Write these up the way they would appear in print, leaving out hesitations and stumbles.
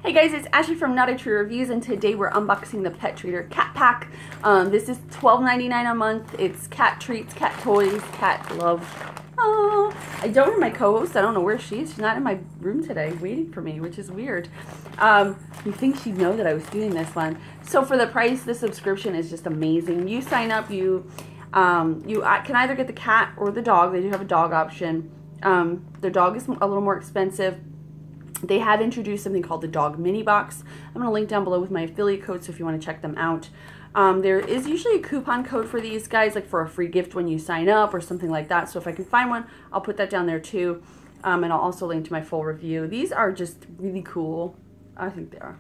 Hey guys, it's Ashley from Not a True Reviews, and today we're unboxing the Pet Treater Cat Pack. This is $12.99 a month. It's cat treats, cat toys, cat love. Oh, I don't have my co-host. I don't know where she is. She's not in my room today waiting for me, which is weird. You think she'd know that I was doing this one. So for the price, the subscription is just amazing. You sign up, you can either get the cat or the dog. They do have a dog option. The dog is a little more expensive. They have introduced something called the Dog Mini Box. I'm going to link down below with my affiliate code, so if you want to check them out. There is usually a coupon code for these guys, like for a free gift when you sign up or something like that. So if I can find one, I'll put that down there too. And I'll also link to my full review. These are just really cool. I think they are.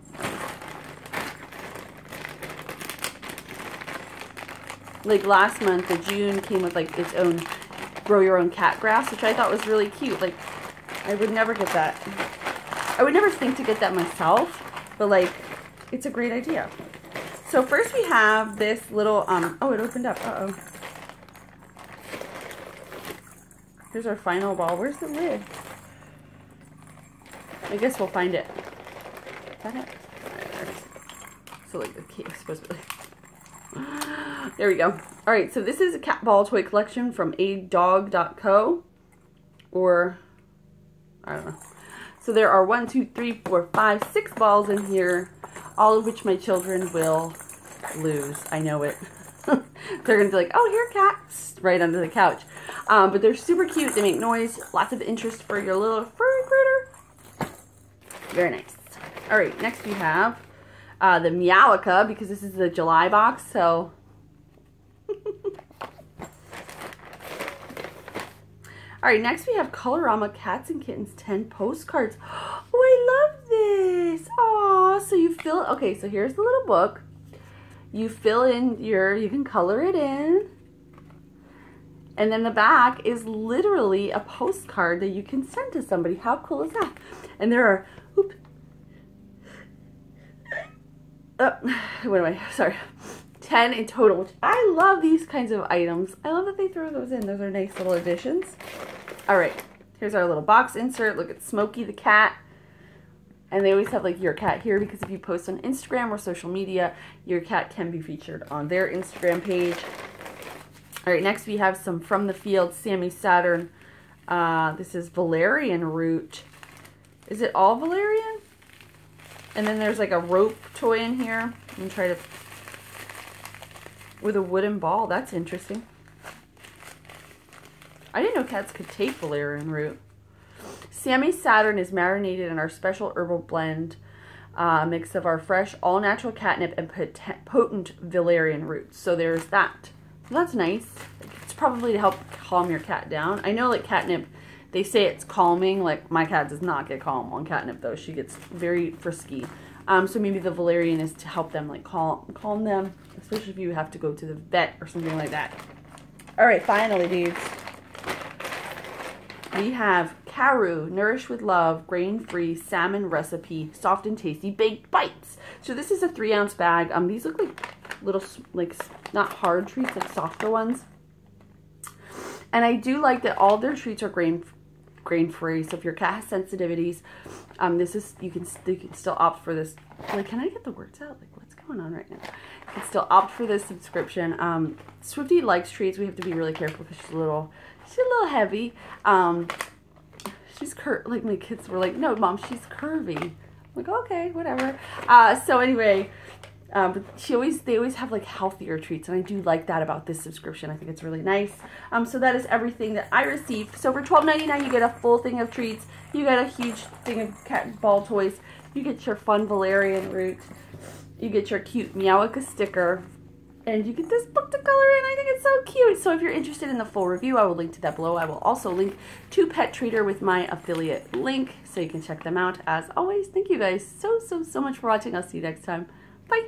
Like last month, the June came with like its own grow your own cat grass, which I thought was really cute. Like, I would never get that. I would never think to get that myself, but like, it's a great idea. So first we have this little, oh, it opened up, uh-oh. Here's our final ball. Where's the lid? I guess we'll find it. Is that it? So like the cake, supposedly. There we go. All right, so this is a cat ball toy collection from adog.co, or I don't know. So there are 1, 2, 3, 4, 5, 6 balls in here, all of which my children will lose. I know it. They're going to be like, oh, here, cats, right under the couch. But they're super cute. They make noise. Lots of interest for your little furry critter. Very nice. All right, next we have the Meowica, because this is the July box, so... Alright, next we have Colorama Cats and Kittens 10 postcards. Oh, I love this. Aw, so you fill, okay, so here's the little book. You fill in you can color it in. And then the back is literally a postcard that you can send to somebody. How cool is that? And there are, oops. What am I, sorry. 10 in total, which I love these kinds of items. I love that they throw those in. Those are nice little additions. All right, here's our little box insert. Look at Smokey the cat. And they always have like your cat here, because if you post on Instagram or social media, your cat can be featured on their Instagram page. All right, next we have some From the Field Sammy Saturn. This is valerian root. Is it all valerian? And then there's like a rope toy in here. I'm gonna try to... with a wooden ball. That's interesting. I didn't know cats could take valerian root. Sammy Saturn is marinated in our special herbal blend, mix of our fresh, all-natural catnip and potent valerian roots. So there's that. So that's nice. It's probably to help calm your cat down. I know like catnip, they say it's calming. Like my cat does not get calm on catnip though. She gets very frisky. So maybe the valerian is to help them like calm them, especially if you have to go to the vet or something like that. All right, finally, dudes, we have Karu Nourish with Love grain-free salmon recipe, soft and tasty baked bites. So this is a 3-ounce bag. These look like little, like not hard treats, like softer ones. And I do like that all their treats are grain-free. So if your cat has sensitivities, this is, you can still opt for this. Like, can I get the words out? Like, what's going on right now? You can still opt for this subscription. Swifty likes treats. We have to be really careful because she's a little heavy. She's like my kids were like, no, Mom, she's curvy. I'm like, okay, whatever. So anyway, but they always have like healthier treats, and I do like that about this subscription. I think it's really nice. So that is everything that I received. So for $12.99, you get a full thing of treats. You get a huge thing of cat ball toys. You get your fun valerian root. You get your cute Meowica sticker. And you get this book to color in. I think it's so cute. So if you're interested in the full review, I will link to that below. I will also link to Pet Treater with my affiliate link, so you can check them out. As always, thank you guys so much for watching. I'll see you next time. Bye.